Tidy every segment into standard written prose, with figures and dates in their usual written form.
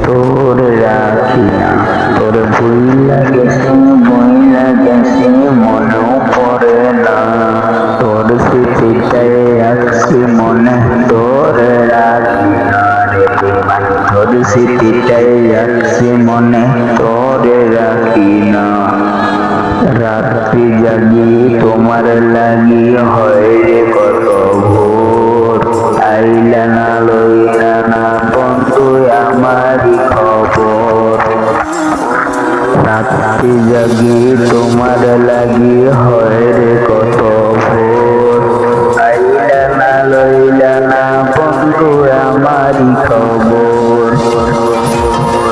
তোর রাখি না তোর ভুইলা গেছে বইলা গেছে মনেও পড়ে না তোর স্মৃতিটাই রাখছি মনে তোর রাখি না তোর স্মৃতিটাই রাখছি মনে তোর রাখি না রাত্রি জাগি তোমার লাগি হয় রে কত ভোর আইলা না লইলা না বন্ধু আমারই খবর রাত্রি জাগি তোমার লাগি হয় রে কত ভোর আইলা না লইলা না বন্ধু আমারই খবর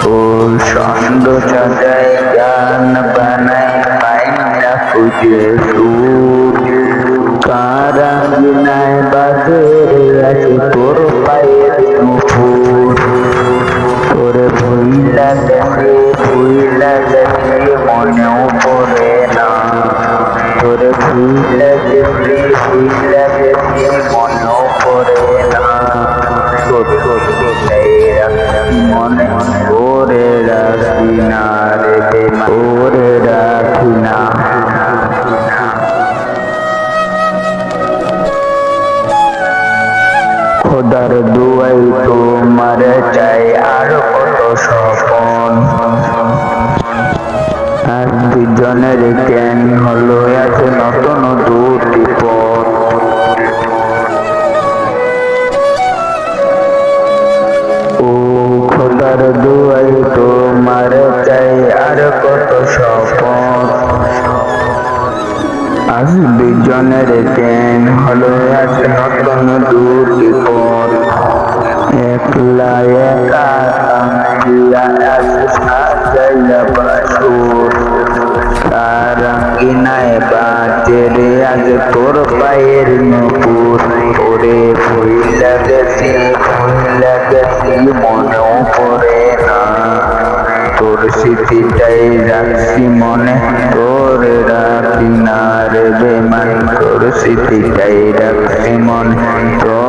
ওর ছন্দ সাজায় গান বানায় পাইনা খুঁজে সুর কারাঙ্গিনায় বাজে আছে তোর পায়ের নুপুর তোর ভুইলা গেছে মনেও পড়ে না তোর ভুইলা গেছে মনেও পড়ে না তোর মনে ওরে রাখি না রে ওরে রাখি না খোদার দুয়াই তোমার চাই আর কত স্বপন আর দুজনের জ্ঞান হলো আছে নতুন দুটি পথ ও খোদার দুয়াই তোমার চাই আর কত স্বপন আজ দুজনের জ্ঞান হলো আছে নতুন দুটি পথ একলা একা সাজাইয়া বাসুর কারাঙ্গিনায় বাজে রে আজ তোর পায়ের নুপুর ওরে ভুইলা গেছি মনেও পড়ে না তোর স্মৃতিটাই রাখছি মনে তোর রাখি না রে বেমান তোর স্মৃতিটাই রাখছি মনে তোর